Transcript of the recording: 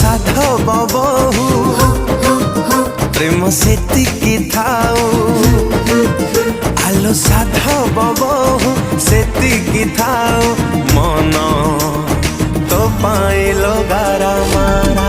साधव बहु प्रेम सेतिकी थाऊ आलो साधव बहु सेतिकी थाऊ मन तो पाइलो गारा मारा।